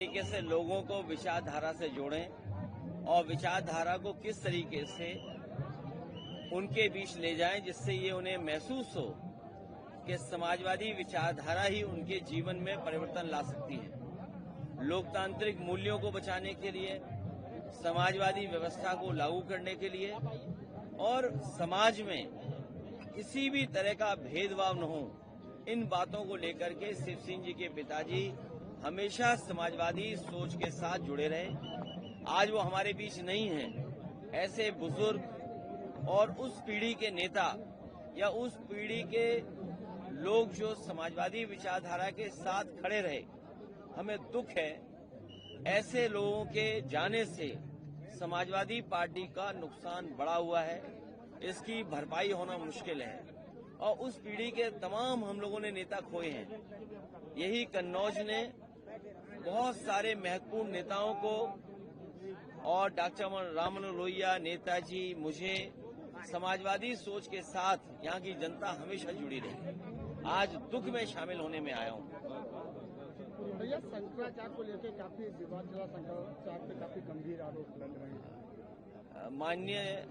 तरीके से लोगों को विचारधारा से जोड़ें और विचारधारा को किस तरीके से उनके बीच ले जाएं जिससे ये उन्हें महसूस हो कि समाजवादी विचारधारा ही उनके जीवन में परिवर्तन ला सकती है। लोकतांत्रिक मूल्यों को बचाने के लिए, समाजवादी व्यवस्था को लागू करने के लिए और समाज में किसी भी तरह का भेदभाव न हो, इन बातों को लेकर के शिव सिंह जी के पिताजी हमेशा समाजवादी सोच के साथ जुड़े रहे। आज वो हमारे बीच नहीं हैं। ऐसे बुजुर्ग और उस पीढ़ी के नेता या उस पीढ़ी के लोग जो समाजवादी विचारधारा के साथ खड़े रहे, हमें दुख है। ऐसे लोगों के जाने से समाजवादी पार्टी का नुकसान बढ़ा हुआ है, इसकी भरपाई होना मुश्किल है और उस पीढ़ी के तमाम हम लोगों ने नेता खोए हैं। यही कन्नौज ने बहुत सारे महत्वपूर्ण नेताओं को और डॉक्टर राममनोहर लोहिया, नेताजी, मुझे समाजवादी सोच के साथ यहाँ की जनता हमेशा जुड़ी रही। आज दुख में शामिल होने में आया हूँ। भैया, शंकराचार्य को लेकर काफी विवाद चला, शंकराचार्य पे काफी गंभीर आरोप लग रहे हैं। माननीय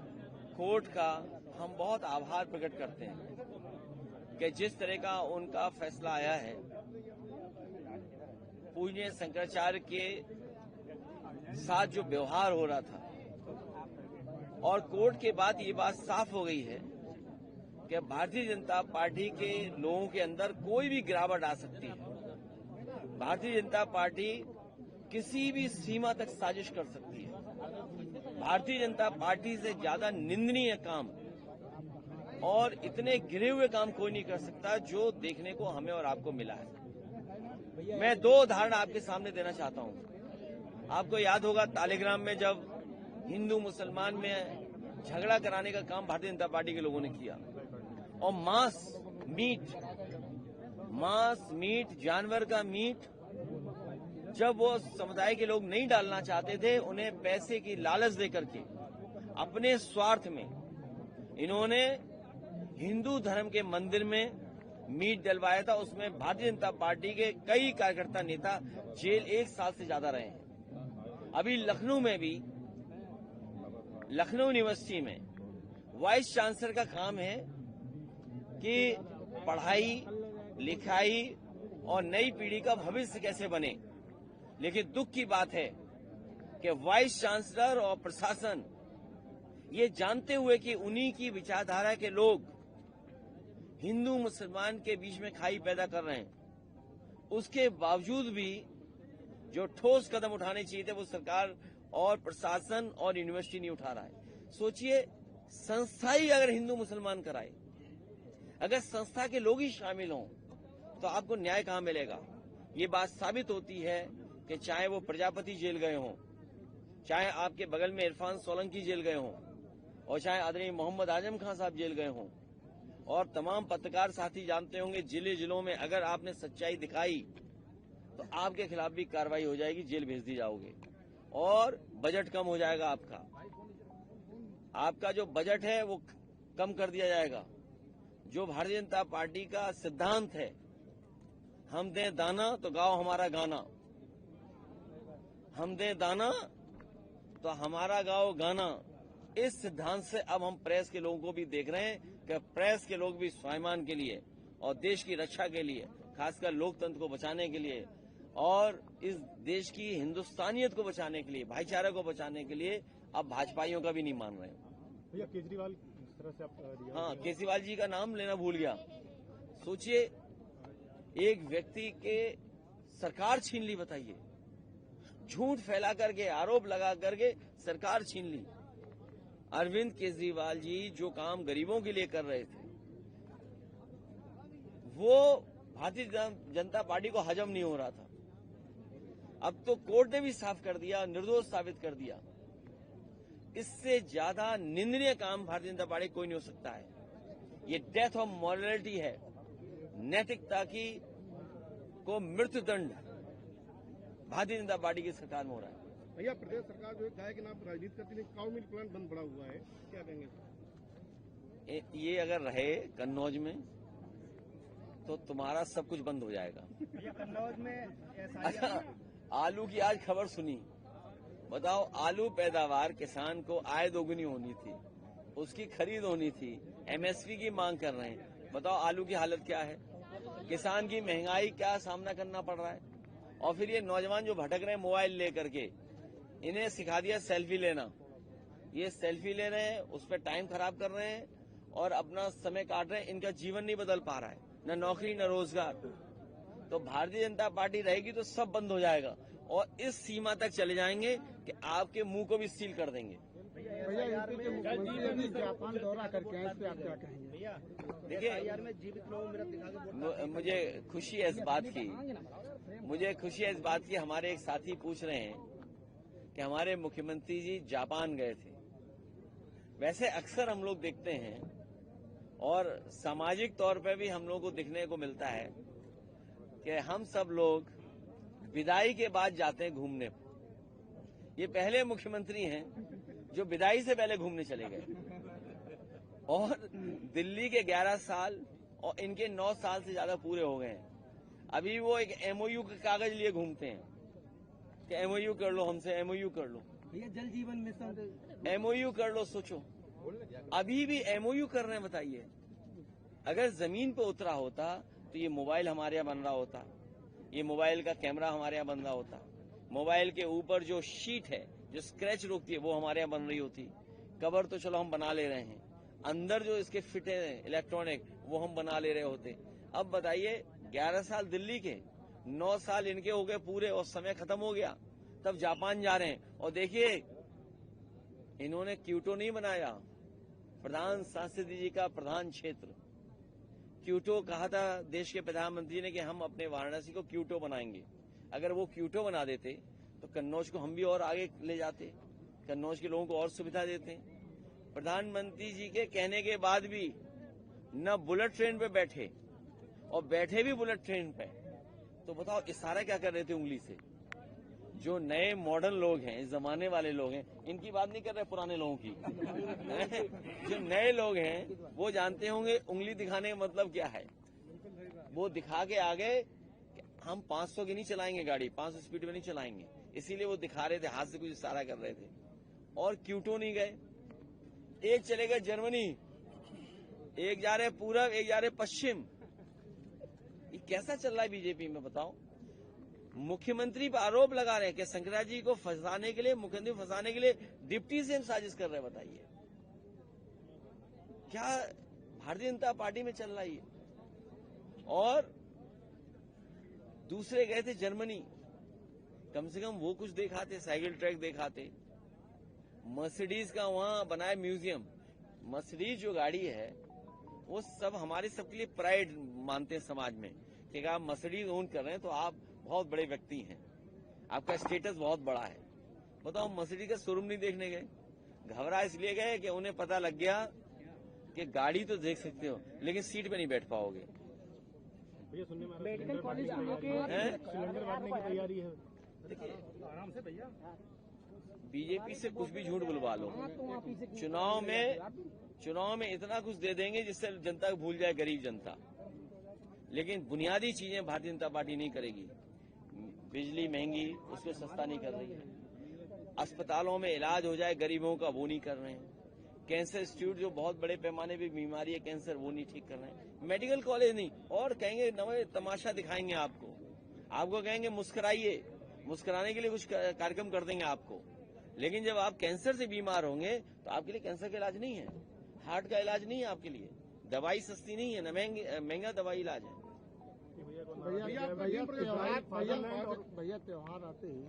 कोर्ट का हम बहुत आभार प्रकट करते हैं कि जिस तरह का उनका फैसला आया है, पूज्य शंकराचार्य के साथ जो व्यवहार हो रहा था, और कोर्ट के बाद ये बात साफ हो गई है कि भारतीय जनता पार्टी के लोगों के अंदर कोई भी गिरावट आ सकती है। भारतीय जनता पार्टी किसी भी सीमा तक साजिश कर सकती है। भारतीय जनता पार्टी से ज्यादा निंदनीय काम और इतने गिरे हुए काम कोई नहीं कर सकता जो देखने को हमें और आपको मिला है। मैं दो उदाहरण आपके सामने देना चाहता हूं। आपको याद होगा तालिग्राम में जब हिंदू मुसलमान में झगड़ा कराने का काम भारतीय जनता पार्टी के लोगों ने किया और मांस मीट जानवर का मीट जब वो समुदाय के लोग नहीं डालना चाहते थे, उन्हें पैसे की लालच देकर के अपने स्वार्थ में इन्होंने हिंदू धर्म के मंदिर में मीट डलवाया था। उसमें भारतीय जनता पार्टी के कई कार्यकर्ता नेता जेल 1 साल से ज्यादा रहे हैं। अभी लखनऊ में भी, लखनऊ यूनिवर्सिटी में वाइस चांसलर का काम है कि पढ़ाई लिखाई और नई पीढ़ी का भविष्य कैसे बने, लेकिन दुख की बात है कि वाइस चांसलर और प्रशासन ये जानते हुए कि उन्हीं की विचारधारा के लोग हिंदू मुसलमान के बीच में खाई पैदा कर रहे हैं, उसके बावजूद भी जो ठोस कदम उठाने चाहिए थे वो सरकार और प्रशासन और यूनिवर्सिटी नहीं उठा रहा है। सोचिए, संस्था ही अगर हिंदू मुसलमान कराए, अगर संस्था के लोग ही शामिल हों, तो आपको न्याय कहां मिलेगा। ये बात साबित होती है कि चाहे वो प्रजापति जेल गए हों, चाहे आपके बगल में इरफान सोलंकी जेल गए हों, और चाहे आदरणीय मोहम्मद आजम खान साहब जेल गए हों, और तमाम पत्रकार साथी जानते होंगे जिलों में अगर आपने सच्चाई दिखाई तो आपके खिलाफ भी कार्रवाई हो जाएगी, जेल भेज दी जाओगे और बजट कम हो जाएगा। आपका जो बजट है वो कम कर दिया जाएगा। जो भारतीय जनता पार्टी का सिद्धांत है, हम दें दाना तो गाओ हमारा गाना, हम दें दाना तो हमारा गाओ गाना, इस सिद्धांत से अब हम प्रेस के लोगों को भी देख रहे हैं कि प्रेस के लोग भी स्वाभिमान के लिए और देश की रक्षा के लिए, खासकर लोकतंत्र को बचाने के लिए और इस देश की हिंदुस्तानियत को बचाने के लिए, भाईचारे को बचाने के लिए अब भाजपाइयों का भी नहीं मान रहे हैं। भैया, केजरीवाल किस तरह से आप हाँ, केजरीवाल जी का नाम लेना भूल गया। सोचिए, एक व्यक्ति के सरकार छीन ली, बताइए, झूठ फैला करके, आरोप लगा करके सरकार छीन ली। अरविंद केजरीवाल जी जो काम गरीबों के लिए कर रहे थे, वो भारतीय जनता पार्टी को हजम नहीं हो रहा था। अब तो कोर्ट ने भी साफ कर दिया, निर्दोष साबित कर दिया। इससे ज्यादा निंदनीय काम भारतीय जनता पार्टी कोई नहीं हो सकता है। ये डेथ ऑफ मॉरलिटी है, नैतिकता की को मृत्युदंड भारतीय जनता पार्टी की सरकार में हो रहा है। भैया, प्रदेश सरकार जो है गाय के नाम पर राजनीति करती है, काउ मिल्क प्लांट बंद पड़ा हुआ है, क्या कहेंगे? ये अगर रहे कन्नौज में तो तुम्हारा सब कुछ बंद हो जाएगा। कन्नौज में अच्छा, आलू की आज खबर सुनी। बताओ, आलू पैदावार किसान को आय दोगुनी होनी थी, उसकी खरीद होनी थी, एमएसपी की मांग कर रहे हैं। बताओ आलू की हालत क्या है, किसान की महंगाई क्या सामना करना पड़ रहा है। और फिर ये नौजवान जो भटक रहे हैं मोबाइल लेकर के, इन्हें सिखा दिया सेल्फी लेना। ये सेल्फी ले रहे हैं, उस पर टाइम खराब कर रहे हैं और अपना समय काट रहे हैं। इनका जीवन नहीं बदल पा रहा है, न नौकरी न रोजगार। तो भारतीय जनता पार्टी रहेगी तो सब बंद हो जाएगा और इस सीमा तक चले जाएंगे कि आपके मुंह को भी सील कर देंगे। भैया यूपी के मुख्यमंत्री अभी जापान दौरा करके आए, इस पे आप क्या कहेंगे? देखिए, मुझे खुशी है इस बात की, हमारे एक साथी पूछ रहे हैं कि हमारे मुख्यमंत्री जी जापान गए थे। वैसे अक्सर हम लोग देखते हैं और सामाजिक तौर पर भी हम लोग को दिखने को मिलता है कि हम सब लोग विदाई के बाद जाते हैं घूमने। ये पहले मुख्यमंत्री हैं जो विदाई से पहले घूमने चले गए और दिल्ली के 11 साल और इनके 9 साल से ज्यादा पूरे हो गए हैं। अभी वो एक एमओयू का कागज लिए घूमते हैं कि एमओयू कर लो हमसे, एमओयू कर लो। भैया जल जीवन मिशन एमओयू कर लो, सोचो अभी भी एमओयू कर रहे हैं। बताइए, अगर जमीन पे उतरा होता तो ये मोबाइल हमारे यहाँ बन रहा होता, ये मोबाइल का कैमरा हमारे यहाँ बन रहा होता, मोबाइल के ऊपर जो शीट है जो स्क्रैच रोकती है वो हमारे यहाँ बन रही होती। कवर तो चलो हम बना ले रहे हैं, अंदर जो इसके फिट है इलेक्ट्रॉनिक वो हम बना ले रहे होते। अब बताइए, 11 साल दिल्ली के, 9 साल इनके हो गए पूरे और समय खत्म हो गया, तब जापान जा रहे हैं। और देखिए, इन्होंने क्योटो नहीं बनाया, प्रधान सांसद जी का प्रधान क्षेत्र क्योटो कहा था देश के प्रधानमंत्री ने कि हम अपने वाराणसी को क्योटो बनाएंगे। अगर वो क्योटो बना देते तो कन्नौज को हम भी और आगे ले जाते, कन्नौज के लोगों को और सुविधा देते। प्रधानमंत्री जी के कहने के बाद भी न बुलेट ट्रेन पे बैठे और बैठे भी बुलेट ट्रेन पे, तो बताओ इशारा क्या कर रहे थे उंगली से। जो नए मॉडर्न लोग हैं, इस जमाने वाले लोग हैं, इनकी बात नहीं कर रहे पुराने लोगों की जो नए लोग हैं वो जानते होंगे उंगली दिखाने का मतलब क्या है। वो दिखा के आगे हम 500 की नहीं चलाएंगे गाड़ी, 500 स्पीड में नहीं चलाएंगे, इसीलिए वो दिखा रहे थे, हाथ से कुछ इशारा कर रहे थे। और क्योटो नहीं गए, एक चले गए जर्मनी, एक जा रहे पूरब, एक जा रहे पश्चिम। ये कैसा चल रहा है बीजेपी में बताओ। मुख्यमंत्री पर आरोप लगा रहे हैं कि शंकरा जी को फंसाने के लिए, मुख्यमंत्री फंसाने के लिए डिप्टी सीएम साजिश कर रहे हैं। बताइए क्या भारतीय जनता पार्टी में चल रहा है। और दूसरे गए थे जर्मनी, कम से कम वो कुछ दिखाते, साइकिल ट्रैक दिखाते। मर्सिडीज का वहां बनाया म्यूजियम। मर्सिडीज जो गाड़ी है वो सब हमारे सबके लिए प्राइड मानते हैं समाज में कि अगर आप मर्सिडीज ओन कर रहे हैं तो आप बहुत बड़े व्यक्ति हैं, आपका स्टेटस बहुत बड़ा है। बताओ, मर्सिडीज का शोरूम नहीं देखने गए, घबरा इसलिए गए कि उन्हें पता लग गया कि गाड़ी तो देख सकते हो लेकिन सीट पे नहीं बैठ पाओगे। मेडिकल कॉलेज सिलेंडर बांटने की तैयारी है। देखिए, आराम से भैया, बीजेपी से कुछ भी झूठ बुलवा लो, चुनाव में इतना कुछ दे देंगे जिससे जनता को भूल जाए, गरीब जनता। लेकिन बुनियादी चीजें भारतीय जनता पार्टी नहीं करेगी। बिजली महंगी, उसको सस्ता नहीं कर रही है। अस्पतालों में इलाज हो जाए गरीबों का, वो नहीं कर रहे हैं। कैंसर इंस्टीट्यूट जो बहुत बड़े पैमाने पे बीमारी है कैंसर, वो नहीं ठीक कर रहे हैं। मेडिकल कॉलेज नहीं, और कहेंगे नए तमाशा दिखाएंगे आपको कहेंगे मुस्कुराइए, मुस्कुराने के लिए कुछ कार्यक्रम कर देंगे आपको। लेकिन जब आप कैंसर से बीमार होंगे तो आपके लिए कैंसर का इलाज नहीं है, हार्ट का इलाज नहीं है आपके लिए, दवाई सस्ती नहीं है, न महंगा दवाई इलाज है। भैया त्योहार आते ही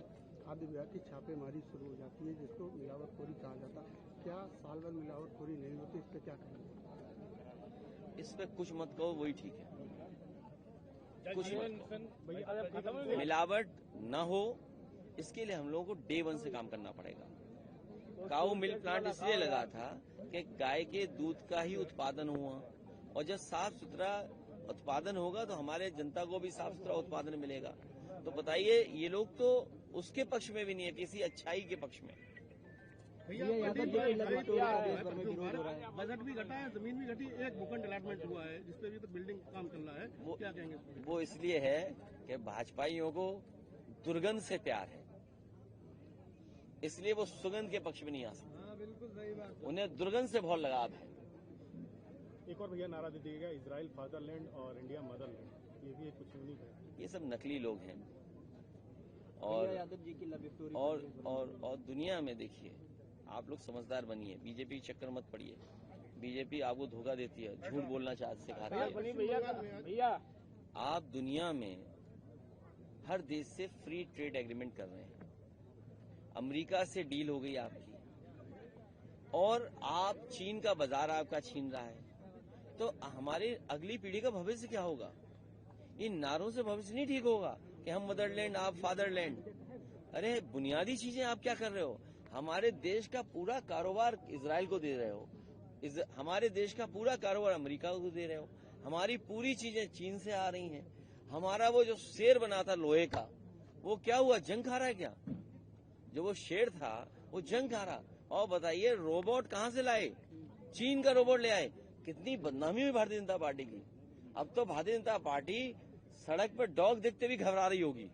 खाद्य विभाग की छापेमारी शुरू हो जाती है, जिसको मिलावटखोरी कहा जाता है। क्या साल भर मिलावटखोरी नहीं होती, इस पे क्या कहेंगे? इस पे कुछ मत कहो, वही ठीक है। कुछ मिलावट न हो, इसके लिए हम लोगों को डे 1 से काम करना पड़ेगा। काऊ मिल्क प्लांट इसलिए लगा था कि गाय के दूध का ही उत्पादन हुआ, और जब साफ सुथरा उत्पादन होगा तो हमारे जनता को भी साफ सुथरा उत्पादन मिलेगा। तो बताइए, ये लोग तो उसके पक्ष में भी नहीं है, किसी अच्छाई के पक्ष में। बजट भी घटा है, जमीन भी घटी, एक भूखंड अलॉटमेंट हुआ है जिसपे भी तो बिल्डिंग काम चल रहा है, क्या कहेंगे? वो इसलिए है कि भाजपाइयों को दुर्गंध से प्यार है, इसलिए वो सुगंध के पक्ष में नहीं आ सकते। बिल्कुल सही बात। उन्हें दुर्गंध से बहुत लगाव है। एक और भैया नारा दे दिएगा, इजराइल फादरलैंड और इंडिया मदरलैंड, ये भी एक कुछ यूनिक है। ये सब नकली लोग हैं। और यादव जी की लव स्टोरी और दुनिया में देखिए, आप लोग समझदार बनिए, बीजेपी चक्कर मत पड़िए। बीजेपी आपको धोखा देती है, झूठ बोलना सिखाती है। भैया आप दुनिया में हर देश से फ्री ट्रेड एग्रीमेंट कर रहे हैं, अमेरिका से डील हो गई आपकी, और आप चीन का बाजार आपका छीन रहा है, तो हमारे अगली पीढ़ी का भविष्य क्या होगा? इन नारों से भविष्य नहीं ठीक होगा कि हम मदरलैंड आप फादरलैंड। अरे बुनियादी चीजें आप क्या कर रहे हो? हमारे देश का पूरा कारोबार इजराइल को दे रहे हो, हमारे देश का पूरा कारोबार अमेरिका को दे रहे हो, हमारी पूरी चीजें चीन से आ रही हैं। हमारा वो जो शेर बना था लोहे का, वो क्या हुआ? जंग खा रहा है क्या? जो वो शेर था वो जंग खा रहा। और बताइए रोबोट कहाँ से लाए? चीन का रोबोट ले आए। कितनी बदनामी हुई भारतीय जनता पार्टी की। अब तो भारतीय जनता पार्टी सड़क पर डॉग देखते भी घबरा रही होगी।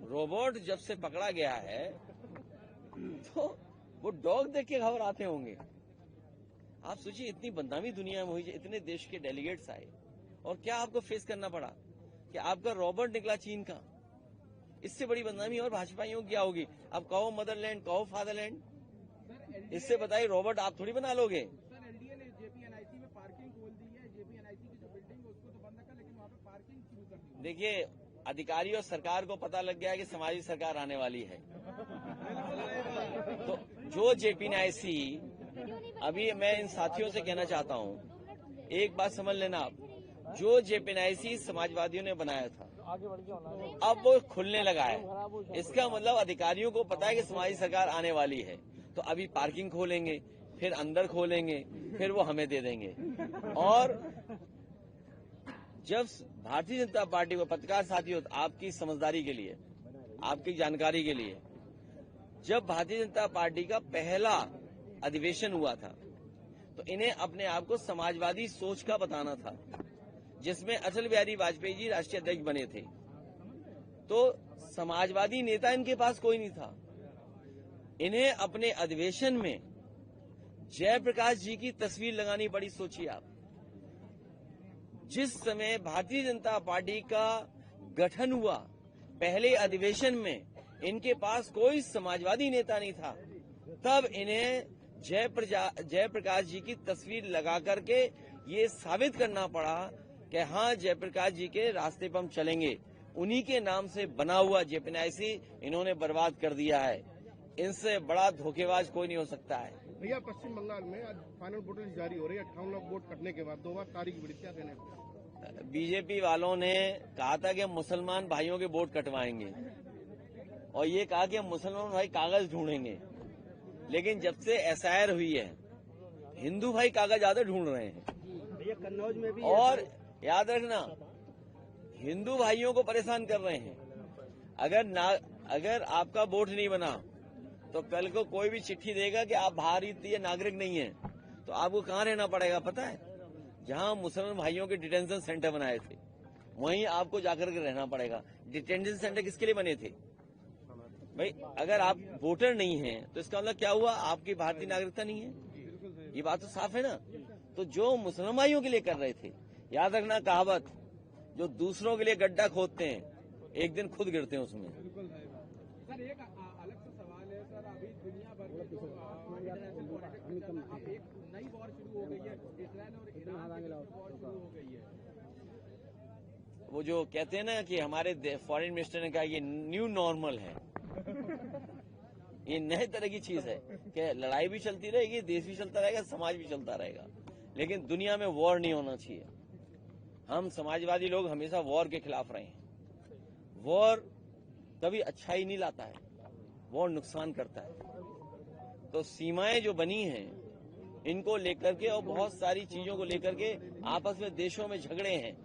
रोबोट जब से पकड़ा गया है तो वो डॉग देख के घबराते होंगे। आप सोचिए, इतनी बदनामी दुनिया में हुई, इतने देश के डेलीगेट्स आए, और क्या आपको फेस करना पड़ा कि आपका रोबोट निकला चीन का। इससे बड़ी बदनामी और भाजपाइयों की क्या होगी? अब कहो मदरलैंड, कहो फादरलैंड, इससे बताइए रोबोट आप थोड़ी बना लोगे। सर एलडीए ने जेपीएनआईसी में पार्किंग खोल दी है, जेपीएनआईसी की जो बिल्डिंग है उसको तो बंद रखा, लेकिन वहाँ पे पार्किंग शुरू कर दी। देखिए, अधिकारी और सरकार को पता लग गया है कि समाजी सरकार आने वाली है, तो जो जेपीएनआईसी, अभी मैं इन साथियों से कहना चाहता हूँ, एक बात समझ लेना आप, जो जेपीएनआईसी समाजवादियों ने बनाया था अब वो खुलने लगा है। इसका मतलब अधिकारियों को पता है कि समाजी सरकार आने वाली है, तो अभी पार्किंग खोलेंगे, फिर अंदर खोलेंगे, फिर वो हमें दे देंगे। और जब भारतीय जनता पार्टी को, पत्रकार साथियों, आपकी समझदारी के लिए, आपकी जानकारी के लिए, जब भारतीय जनता पार्टी का पहला अधिवेशन हुआ था तो इन्हें अपने आप को समाजवादी सोच का बताना था, जिसमें अटल बिहारी वाजपेयी जी राष्ट्रीय अध्यक्ष बने थे। तो समाजवादी नेता इनके पास कोई नहीं था। इन्हें अपने अधिवेशन में जयप्रकाश जी की तस्वीर लगानी पड़ी। सोचिए आप, जिस समय भारतीय जनता पार्टी का गठन हुआ, पहले अधिवेशन में इनके पास कोई समाजवादी नेता नहीं था, तब इन्हें जयप्रकाश जी की तस्वीर लगा करके ये साबित करना पड़ा कि हाँ, जयप्रकाश जी के रास्ते पर हम चलेंगे। उन्हीं के नाम से बना हुआ जेपीएनआईसी इन्होंने बर्बाद कर दिया है। इनसे बड़ा धोखेबाज कोई नहीं हो सकता है। भैया पश्चिम बंगाल में आज फाइनल वोटिंग जारी हो रही है, 58 लाख वोट कटने के बाद 2 बार तारीख बढ़ी, क्या कहने हैं? बीजेपी वालों ने कहा था कि हम मुसलमान भाइयों के वोट कटवाएंगे, और ये कहा कि हम मुसलमान भाई कागज ढूंढेंगे, लेकिन जब से एसआईआर हुई है, हिंदू भाई कागज ज्यादा ढूंढ रहे हैं। भैया कन्नौज में भी, और याद रखना, हिंदू भाइयों को परेशान कर रहे हैं। अगर आपका वोट नहीं बना तो कल को कोई भी चिट्ठी देगा कि आप भारतीय नागरिक नहीं है, तो आपको कहाँ रहना पड़ेगा पता है? जहाँ मुसलमान भाइयों के डिटेंशन सेंटर बनाए थे, वहीं आपको जाकर के रहना पड़ेगा। डिटेंशन सेंटर किसके लिए बने थे भाई? अगर आप वोटर नहीं हैं तो इसका मतलब क्या हुआ? आपकी भारतीय नागरिकता नहीं है। ये बात तो साफ है ना। तो जो मुसलमान भाइयों के लिए कर रहे थे, याद रखना कहावत, जो दूसरों के लिए गड्ढा खोदते हैं एक दिन खुद गिरते हैं उसमें। सर एक अलग सा सवाल है सर, अभी दुनिया भर में जो एक नई वॉर शुरू हो गई है, इजराइल और ईरान की वॉर शुरू हो गई है। वो जो कहते हैं ना कि हमारे फॉरेन मिनिस्टर ने कहा ये न्यू नॉर्मल है, ये नए तरह की चीज है कि लड़ाई भी चलती रहेगी, देश भी चलता रहेगा, समाज भी चलता रहेगा, लेकिन दुनिया में वॉर नहीं होना चाहिए। हम समाजवादी लोग हमेशा वॉर के खिलाफ रहे हैं। वॉर कभी अच्छाई नहीं लाता है, वॉर नुकसान करता है। तो सीमाएं जो बनी हैं इनको लेकर के और बहुत सारी चीजों को लेकर के आपस में देशों में झगड़े हैं,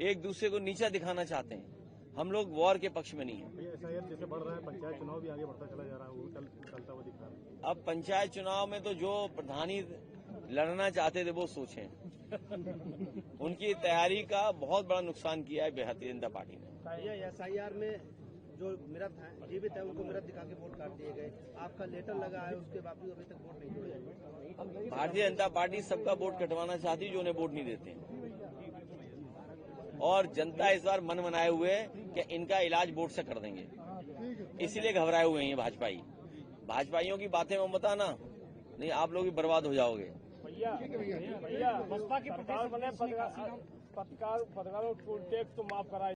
एक दूसरे को नीचा दिखाना चाहते हैं। हम लोग वॉर के पक्ष में नहीं है। एसआईआर जैसे बढ़ रहा है, पंचायत चुनाव भी आगे बढ़ता चला जा रहा है, वो चलता हुआ दिख रहा है। अब पंचायत चुनाव में तो जो प्रधानी लड़ना चाहते थे वो सोचें, उनकी तैयारी का बहुत बड़ा नुकसान किया है भारतीय जनता पार्टी ने। एसआईआर में जो मृत हैं, जीवित है, उनको मृत दिखा के वोट काट दिए गए। आपका लेटर लगा है, उसके बावजूद अभी तक वोट नहीं जोड़े। भारतीय जनता पार्टी सबका वोट कटवाना चाहती है जो उन्हें वोट नहीं देते हैं। और जनता इस बार मन बनाए हुए है कि इनका इलाज वोट से कर देंगे, इसीलिए घबराए हुए हैं भाजपाई। भाजपाइयों की बातें मत बताना, नहीं आप लोग भी बर्बाद हो जाओगे। भैया बसपा की सरकार बने, पत्रकारों को टैक्स तो माफ कराए।